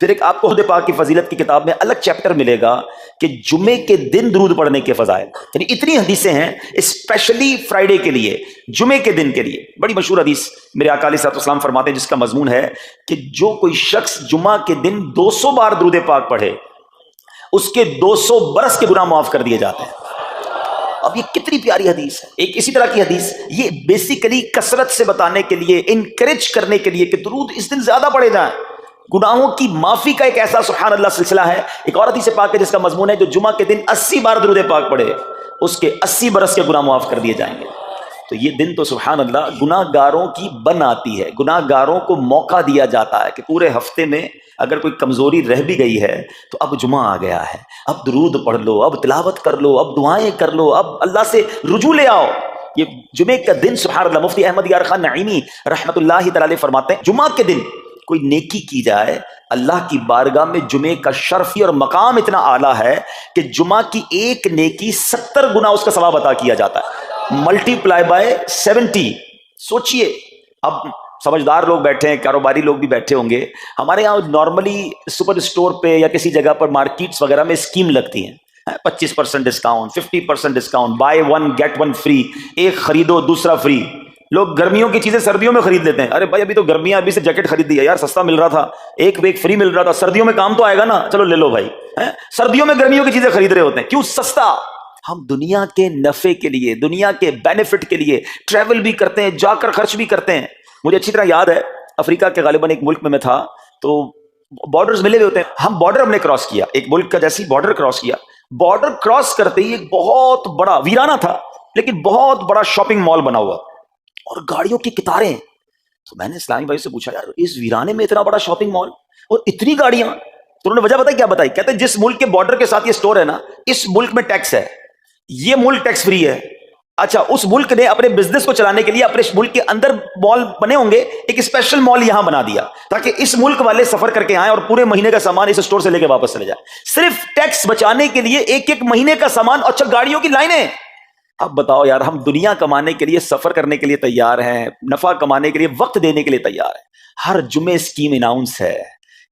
پھر ایک آپ کو خود پاک کی فضیلت کی کتاب میں الگ چیپٹر ملے گا کہ جمعے کے دن درود پڑھنے کے فضائل، یعنی اتنی حدیثیں ہیں اسپیشلی فرائیڈے کے لیے، جمعے کے دن کے لیے۔ بڑی مشہور حدیث میرے آقا علیہ السلام فرماتے ہیں جس کا مضمون ہے کہ جو کوئی شخص جمعہ کے دن 200 بار درود پاک پڑھے اس کے 200 برس کے گناہ معاف کر دیے جاتے ہیں۔ اب یہ کتنی پیاری حدیث ہے۔ ایک اسی طرح کی حدیث یہ بیسیکلی کثرت سے بتانے کے لیے، انکریج کرنے کے لیے کہ درود اس دن زیادہ پڑھے جائیں، گناہوں کی معافی کا ایک ایسا سبحان اللہ سلسلہ ہے۔ ایک اور حدیث پاک ہے جس کا مضمون ہے جو جمعہ کے دن 80 بار درود پاک پڑھے اس کے 80 برس کے گناہ معاف کر دیے جائیں گے۔ تو یہ دن تو سبحان اللہ گناہ گاروں کی بن آتی ہے، گناہ گاروں کو موقع دیا جاتا ہے کہ پورے ہفتے میں اگر کوئی کمزوری رہ بھی گئی ہے تو اب جمعہ آ گیا ہے، اب درود پڑھ لو، اب تلاوت کر لو، اب دعائیں کر لو، اب اللہ سے رجوع لے آؤ۔ یہ جمعے کا دن سبحان اللہ مفتی احمد یار خان نعیمی رحمۃ اللہ تعالی فرماتے ہیں جمعہ کے دن کوئی نیکی کی جائے اللہ کی بارگاہ میں جمعے کا شرفی اور مقام اتنا اعلیٰ ہے کہ جمعہ کی ایک نیکی 70 گنا اس کا ثواب عطا کیا جاتا ہے، ملٹی پلائی بائی 70۔ سوچئے، اب سمجھدار لوگ بیٹھے ہیں، کاروباری لوگ بھی بیٹھے ہوں گے، ہمارے یہاں نارملی سپر اسٹور پہ یا کسی جگہ پر مارکیٹس وغیرہ میں اسکیم لگتی ہیں، 25% discount, 50% discount, buy one get one free, ایک خریدو دوسرا فری۔ لوگ گرمیوں کی چیزیں سردیوں میں خرید لیتے ہیں، ارے بھائی ابھی تو گرمیاں، ابھی سے جیکٹ خرید دی ہے یار، سستا مل رہا تھا، ایک فری مل رہا تھا، سردیوں میں کام تو آئے گا نا، چلو لے لو بھائی۔ سردیوں میں گرمیوں کی چیزیں خرید رہے ہوتے ہیں، کیوں؟ سستا۔ ہم دنیا کے نفع کے لیے، دنیا کے بینیفٹ کے لیے ٹریول بھی کرتے ہیں، جا کر خرچ بھی کرتے ہیں۔ مجھے اچھی طرح یاد ہے افریقہ کے غالباً ایک ملک میں تھا، تو بارڈرز ملے ہوئے ہوتے ہیں، ہم بارڈر ہم نے کراس کیا، ایک ملک کا جیسی بارڈر کراس کیا، بارڈر کراس کرتے ہی ایک بہت بڑا ویرانہ تھا لیکن بہت بڑا شاپنگ مال بنا ہوا اور گاڑیوں کی قطاریں۔ تو میں نے اسلامی بھائی سے پوچھا یار اس ویرانے میں اتنا بڑا شاپنگ مال اور اتنی گاڑیاں؟ تو انہوں نے وجہ بتائی، کیا بتائی؟ کہتے ہیں جس ملک کے بارڈر کے ساتھ یہ سٹور ہے نا، اس ملک میں ٹیکس ہے، یہ ملک ٹیکس فری ہے۔ اچھا، اس ملک نے اپنے بزنس کو چلانے کے لیے اپنے ملک کے اندر مال بنے ہوں گے، ایک اسپیشل مال یہاں بنا دیا تاکہ اس ملک والے سفر کر کے آئیں اور پورے مہینے کا سامان اس سٹور سے لے کے واپس چلے جائیں، صرف ٹیکس بچانے کے لیے ایک ایک مہینے کا سامان۔ اچھا، گاڑیوں کی لائنیں۔ اب بتاؤ یار، ہم دنیا کمانے کے لیے، سفر کرنے کے لیے تیار ہیں، نفع کمانے کے لیے وقت دینے کے لیے تیار ہیں، ہر جمعے اسکیم اناؤنس ہے،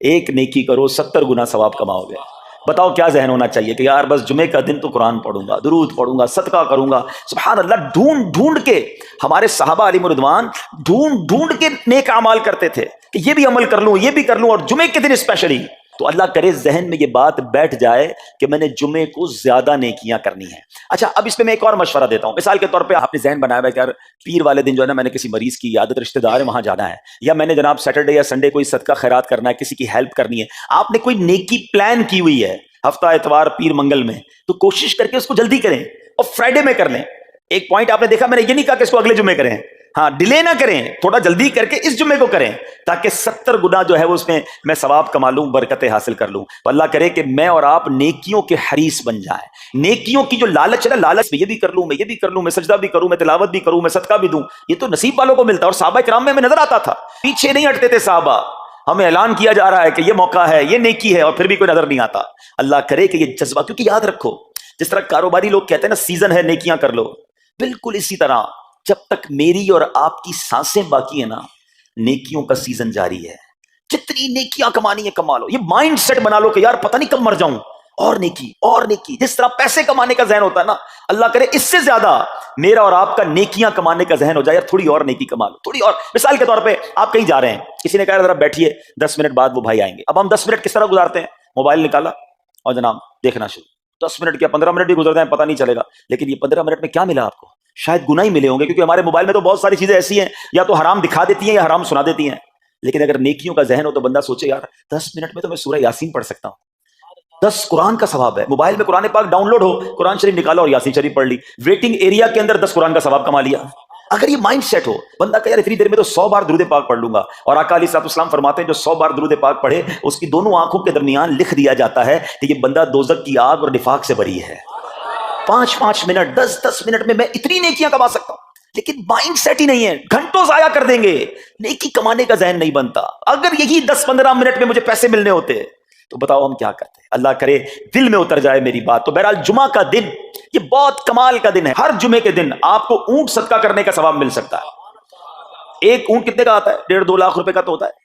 ایک نیکی کرو 70 گنا ثواب کماؤ گے۔ بتاؤ کیا ذہن ہونا چاہیے کہ یار بس جمعے کا دن تو قرآن پڑھوں گا، درود پڑھوں گا، صدقہ کروں گا۔ سبحان اللہ، ڈھونڈ ڈھونڈ کے ہمارے صحابہ علیہ رضوان ڈھونڈ ڈھونڈ کے نیک اعمال کرتے تھے کہ یہ بھی عمل کر لوں، یہ بھی کر لوں، اور جمعے کے دن اسپیشلی۔ تو اللہ کرے ذہن میں یہ بات بیٹھ جائے کہ میں نے جمعے کو زیادہ نیکیاں کرنی ہیں۔ اچھا، اب اس پہ میں ایک اور مشورہ دیتا ہوں۔ مثال کے طور پہ آپ نے ذہن بنایا ہے کہ یار پیر والے دن جو ہے نا میں نے کسی مریض کی عیادت، رشتہ دار ہے وہاں جانا ہے، یا میں نے جناب سیٹرڈے یا سنڈے کوئی صدقہ خیرات کرنا ہے، کسی کی ہیلپ کرنی ہے، آپ نے کوئی نیکی پلان کی ہوئی ہے ہفتہ اتوار پیر منگل میں، تو کوشش کر کے اس کو جلدی کریں اور فرائیڈے میں کر لیں۔ ایک پوائنٹ آپ نے دیکھا، میں نے یہ نہیں کہا کہ اس کو اگلے جمعے کریں، ہاں ڈیلے نہ کریں، تھوڑا جلدی کر کے اس جمعے کو کریں تاکہ 70 گنا جو ہے وہ اس میں ثواب کما لوں، برکتیں حاصل کر لوں۔ تو اللہ کرے کہ میں اور آپ نیکیوں کے حریص بن جائیں۔ نیکیوں کی جو لالچ ہے نا، لالچ میں یہ بھی کر لوں، میں یہ بھی کر لوں، میں سجدہ بھی کروں، میں تلاوت بھی کروں، میں صدقہ بھی دوں، یہ تو نصیب والوں کو ملتا ہے۔ اور صحابہ کرام میں ہمیں نظر آتا تھا، پیچھے نہیں ہٹتے تھے صحابہ، ہمیں اعلان کیا جا رہا ہے کہ یہ موقع ہے، یہ نیکی ہے، اور پھر بھی کوئی نظر نہیں آتا۔ اللہ کرے کہ یہ جذبہ، کیونکہ یاد رکھو جس طرح کاروباری لوگ کہتے ہیں نا سیزن ہے نیکیاں کر لو، بالکل اسی طرح جب تک میری اور آپ کی سانسیں باقی ہیں نا، نیکیوں کا سیزن جاری ہے۔ جتنی نیکیاں کمانی ہے کما لو، یہ مائنڈ سیٹ بنا لو کہ یار پتہ نہیں کب مر جاؤں، اور نیکی اور نیکی۔ جس طرح پیسے کمانے کا ذہن ہوتا ہے نا، اللہ کرے اس سے زیادہ میرا اور آپ کا نیکیاں کمانے کا ذہن ہو جائے، یار تھوڑی اور نیکی کما لو، تھوڑی اور۔ مثال کے طور پہ آپ کہیں جا رہے ہیں، کسی نے کہا ذرا بیٹھیے 10 منٹ بعد وہ بھائی آئیں گے۔ اب ہم 10 منٹ کس طرح گزارتے ہیں؟ موبائل نکالا اور جناب دیکھنا شروع، 10 منٹ کیا 15 منٹ بھی گزر جائیں پتہ نہیں چلے گا، لیکن یہ 15 منٹ میں کیا ملا آپ کو؟ شاید گناہ ہی ملے ہوں گے، کیونکہ ہمارے موبائل میں تو بہت ساری چیزیں ایسی ہیں یا تو حرام دکھا دیتی ہیں یا حرام سنا دیتی ہیں۔ لیکن اگر نیکیوں کا ذہن ہو تو بندہ سوچے یار 10 منٹ میں تو میں سورہ یاسین پڑھ سکتا ہوں، 10 قرآن کا ثواب ہے، موبائل میں قرآن پاک ڈاؤن لوڈ ہو، قرآن شریف نکالا اور یاسین شریف پڑھ لی، ویٹنگ ایریا کے اندر 10 قرآن کا ثواب کما لیا۔ اگر یہ مائنڈ سیٹ ہو بندہ کہ یار اتنی دیر میں تو 100 بار درود پاک پڑھ لوں گا، اور آقا علیہ السلام فرماتے ہیں جو 100 بار درود پاک پڑھے اس کی دونوں آنکھوں کے درمیان لکھ دیا جاتا ہے کہ یہ بندہ دوزخ کی آگ اور نفاق سے بری ہے۔ 5 منٹ 10 منٹ میں میں اتنی نیکیاں کما سکتا ہوں، لیکن مائنڈ سیٹ ہی نہیں ہے، گھنٹوں ضائع کر دیں گے، نیکی کمانے کا ذہن نہیں بنتا۔ اگر یہی 10-15 منٹ میں مجھے پیسے ملنے ہوتے تو بتاؤ ہم کیا کرتے؟ اللہ کرے دل میں اتر جائے میری بات۔ تو بہرحال جمعہ کا دن یہ بہت کمال کا دن ہے۔ ہر جمعے کے دن آپ کو اونٹ صدقہ کرنے کا ثواب مل سکتا ہے۔ ایک اونٹ کتنے کا آتا ہے؟ 1.5-2 لاکھ روپے کا تو ہوتا ہے۔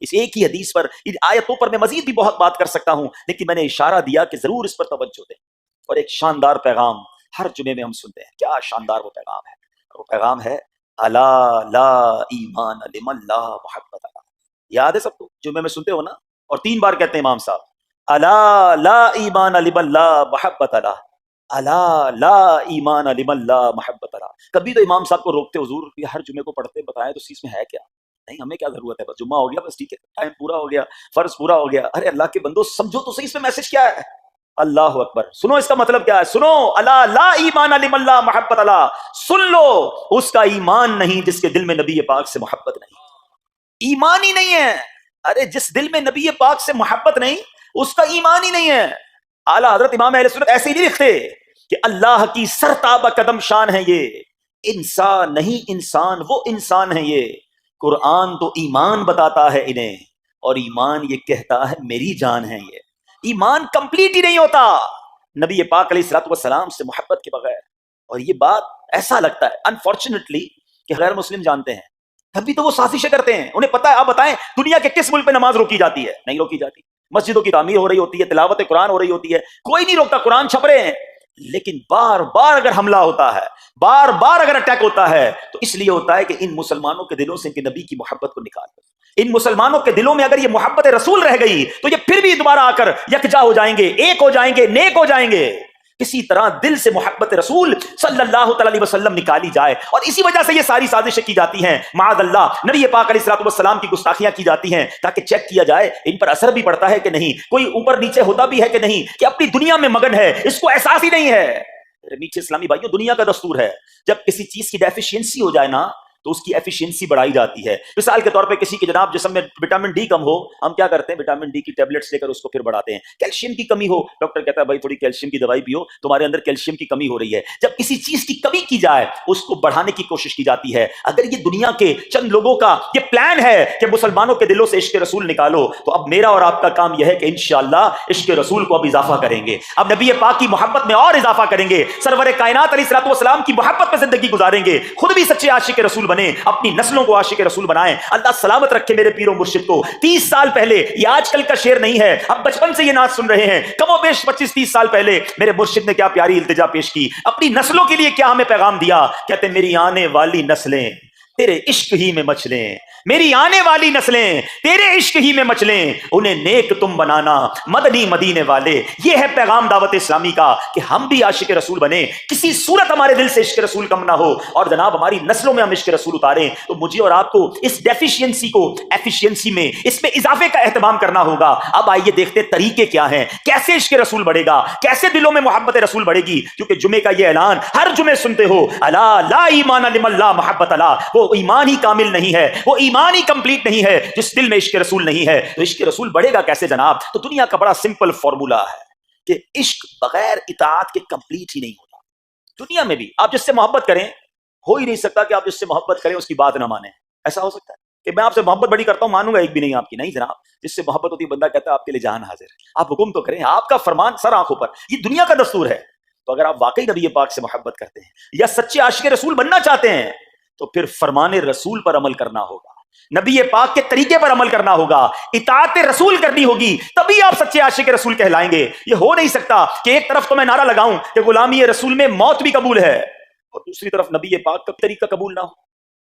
اس ایک ہی حدیث پر، ان آیتوں پر میں مزید بھی بہت بات کر سکتا ہوں، لیکن میں نے اشارہ دیا کہ ضرور اس پر توجہ دیں۔ اور ایک شاندار پیغام ہر جمعے میں ہم سنتے ہیں، کیا شاندار وہ پیغام ہے، وہ پیغام ہے الا لا ایمان لمن لا محبت له۔ یاد ہے سب کو؟ جمعے میں سنتے ہو نا؟ اور 3 بار کہتے ہیں امام صاحب، الا لا ایمان لمن لا محبت له، الا لا ایمان لمن لا محبت له۔ کبھی تو امام صاحب کو روکتے، حضور یہ ہر جمعے کو پڑھتے بتائیں تو اس میں ہے کیا؟ نہیں، ہمیں کیا ضرورت ہے، بس جمعہ ہو گیا، بس ٹھیک ہے، ٹائم پورا ہو گیا، فرض پورا ہو گیا۔ ارے اللہ کے بندو سمجھو تو صحیح اس میں میسج کیا ہے۔ اللہ اکبر، سنو اس کا مطلب کیا ہے، سنو، الا لا ایمان لمن لا محبت له، سن لو اس کا ایمان نہیں جس کے دل میں نبی پاک سے محبت نہیں، ایمان ہی نہیں ہے۔ ارے جس دل میں نبی پاک سے محبت نہیں اس کا ایمان ہی نہیں ہے۔ اعلیٰ حضرت امام اہل سنت ایسے ہی نہیں لکھتے کہ اللہ کی سرتابہ قدم شان ہے یہ، انسان نہیں، انسان وہ انسان ہے یہ۔ قرآن تو ایمان بتاتا ہے انہیں، اور ایمان یہ کہتا ہے میری جان ہے یہ۔ ایمان کمپلیٹ ہی نہیں ہوتا نبی پاک علیہ الصلوۃ والسلام سے محبت کے بغیر۔ اور یہ بات ایسا لگتا ہے انفارچونیٹلی کہ غیر مسلم جانتے ہیں، تبھی تو وہ سازشیں کرتے ہیں۔ انہیں پتا ہے، آپ بتائیں دنیا کے کس ملک پہ نماز روکی جاتی ہے؟ نہیں روکی جاتی۔ مسجدوں کی تعمیر ہو رہی ہوتی ہے، تلاوت قرآن ہو رہی ہوتی ہے، کوئی نہیں روکتا، قرآن چھپ رہے ہیں، لیکن بار بار اگر حملہ ہوتا ہے، بار بار اگر اٹیک ہوتا ہے تو اس لیے ہوتا ہے کہ ان مسلمانوں کے دلوں سے ان کے نبی کی محبت کو نکال دو۔ ان مسلمانوں کے دلوں میں اگر یہ محبت رسول رہ گئی تو یہ پھر بھی دوبارہ آ کر یکجا ہو جائیں گے، ایک ہو جائیں گے، نیک ہو جائیں گے۔ کسی طرح دل سے محبت رسول صلی اللہ تعالی علیہ وسلم نکالی جائے، اور اسی وجہ سے یہ ساری سازشیں کی جاتی ہیں، معاذ اللہ نبی پاک علیہ الصلوۃ والسلام کی گستاخیاں کی جاتی ہیں، تاکہ چیک کیا جائے ان پر اثر بھی پڑتا ہے کہ نہیں، کوئی اوپر نیچے ہوتا بھی ہے کہ نہیں، کہ اپنی دنیا میں مگن ہے، اس کو احساس ہی نہیں ہے۔ میٹھے اسلامی بھائیوں، دنیا کا دستور ہے جب کسی چیز کی ڈیفیشینسی ہو جائے نا تو اس کی ایفیشینسی بڑھائی جاتی ہے۔ مثال کے طور پہ کسی کے جناب جسم میں وٹامن ڈی کم ہو، ہم کیا کرتے ہیں، وٹامن ڈی کی ٹیبلٹس لے کر اس کو پھر بڑھاتے ہیں۔ کیلشیم کی کمی ہو، ڈاکٹر کہتا ہے بھائی تھوڑی کیلشیم کی دوائی پیو، تمہارے اندر کیلشیم کی کمی ہو رہی ہے۔ جب کسی چیز کی کمی کی جائے اس کو بڑھانے کی کوشش کی جاتی ہے۔ اگر یہ دنیا کے چند لوگوں کا یہ پلان ہے کہ مسلمانوں کے دلوں سے عشق رسول نکالو، تو اب میرا اور آپ کا کام یہ ہے کہ انشاءاللہ عشق رسول کو اب اضافہ کریں گے، اب نبی پاک کی محبت میں اور اضافہ کریں گے، سرور کائنات علیہ الصلوۃ والسلام کی محبت میں زندگی گزاریں گے، خود بھی سچے عاشق رسول بنے، اپنی نسلوں کو عاشق رسول بنائیں۔ اللہ سلامت رکھے میرے پیر و مرشد کو۔ 30 سال پہلے، یہ آج کل کا شعر نہیں ہے، اب بچپن سے یہ نعت سن رہے ہیں، کم و بیش 25-30 سال پہلے میرے مرشد نے کیا پیاری التجا پیش کی، اپنی نسلوں کے لیے کیا ہمیں پیغام دیا۔ کہتے میری آنے والی نسلیں تیرے عشق ہی میں مچلیں، میری آنے والی نسلیں تیرے عشق ہی میں مچلیں، انہیں نیک تم بنانا مدنی مدینے والے۔ یہ ہے پیغام دعوت اسلامی کا کہ ہم بھی عاشق رسول بنیں، کسی صورت ہمارے دل سے عشق رسول کم نہ ہو، اور جناب ہماری نسلوں میں ہم عشق رسول اتاریں۔ تو مجھے اور آپ کو اس ڈیفیشینسی کو ایفیشینسی میں، اس میں اضافے کا اہتمام کرنا ہوگا۔ اب آئیے دیکھتے طریقے کیا ہیں، کیسے عشق رسول بڑھے گا، کیسے دلوں میں محبت رسول بڑھے گی۔ کیونکہ جمعے کا یہ اعلان ہر جمعے سنتے ہو، الا لا ایمان لمن لا محبت لا، وہ ایمان ہی کامل نہیں ہے، وہ ایمان ہی کمپلیٹ نہیں ہے جس دل میں عشق رسول نہیں ہے۔ تو عشق رسول بڑھے گا کیسے جناب؟ تو دنیا کا بڑا سمپل فارمولا ہے کہ عشق بغیر اطاعت کے کمپلیٹ ہی نہیں ہوتا۔ دنیا میں بھی آپ جس سے محبت کریں، ہو ہی نہیں سکتا کہ آپ جس سے محبت کریں اس کی بات نہ مانیں۔ ایسا ہو سکتا ہے کہ میں آپ سے محبت بڑی کرتا ہوں، مانوں گا ایک بھی نہیں آپ کی؟ نہیں جناب، جس سے محبت ہوتی ہے بندہ کہتا ہے آپ کے لیے جان حاضر، آپ حکم تو کریں، آپ کا فرمان سر آنکھوں پر، یہ دنیا کا دستور ہے۔ تو اگر آپ واقعی نبی پاک سے محبت کرتے ہیں یا سچے عاشق رسول بننا چاہتے ہیں تو پھر فرمان رسول پر عمل کرنا ہوگا، نبی پاک کے طریقے پر عمل کرنا ہوگا، اطاعت رسول کرنی ہوگی، تبھی آپ سچے عاشق رسول کہلائیں گے۔ یہ ہو نہیں سکتا کہ ایک طرف تو میں نعرہ لگاؤں کہ غلامی رسول میں موت بھی قبول ہے، اور دوسری طرف نبی پاک کا طریقہ قبول نہ ہو،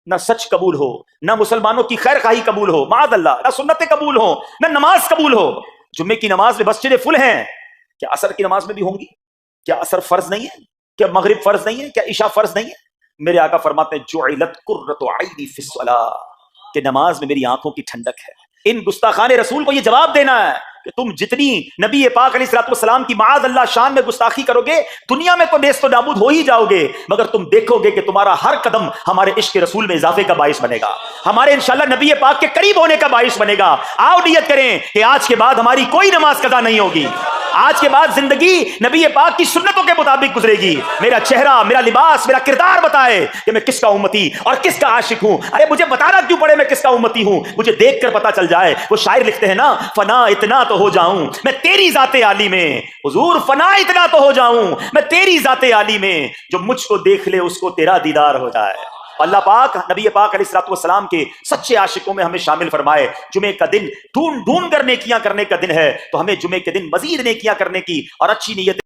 نہ سچ قبول ہو، نہ مسلمانوں کی خیر خواہی قبول ہو، معاذ اللہ، نہ سنتیں قبول ہو، نہ نماز قبول ہو۔ جمعے کی نماز میں مسجدیں فل ہیں، کیا عصر کی نماز میں بھی ہوں گی؟ کیا عصر فرض نہیں ہے؟ کیا مغرب فرض نہیں ہے؟ کیا عشاء فرض نہیں ہے؟ میرے آقا فرماتے ہیں جعلت قرۃ عینی فی الصلاۃ، کہ نماز میں میری آنکھوں کی ٹھنڈک ہے۔ ان گستاخان رسول کو یہ جواب دینا ہے کہ تم جتنی نبی پاک علیہ الصلوۃ والسلام کی معاذ اللہ شان میں گستاخی کرو گے، دنیا میں تو نیست و نابود ہو ہی جاؤ گے، مگر تم دیکھو گے کہ تمہارا ہر قدم ہمارے عشق رسول میں اضافے کا باعث بنے گا، ہمارے انشاءاللہ نبی پاک کے قریب ہونے کا باعث بنے گا۔ آؤ نیت کریں کہ آج کے بعد ہماری کوئی نماز قضا نہیں ہوگی، آج کے بعد زندگی نبی پاک کی سنتوں کے مطابق گزرے گی۔ میرا چہرہ، میرا لباس، میرا کردار بتائے کہ میں کس کا امتی اور کس کا عاشق ہوں۔ ارے مجھے بتانا کیوں پڑے میں کس کا امتی ہوں، مجھے دیکھ کر پتا چل جائے۔ وہ شاعر لکھتے ہیں نا، فنا اتنا تو ہو جاؤں میں تیری ذات عالی میں، حضور فنا اتنا تو ہو جاؤں میں تیری ذات عالی میں، جو مجھ کو دیکھ لے اس کو تیرا دیدار ہو جائے۔ اللہ پاک نبی پاک علیہ الصلوۃ والسلام کے سچے عاشقوں میں ہمیں شامل فرمائے. جمعے کا دن ڈھونڈ کر نیکیاں کرنے کا دن ہے، تو ہمیں جمعے کے دن مزید نیکیاں کرنے کی اور اچھی نیت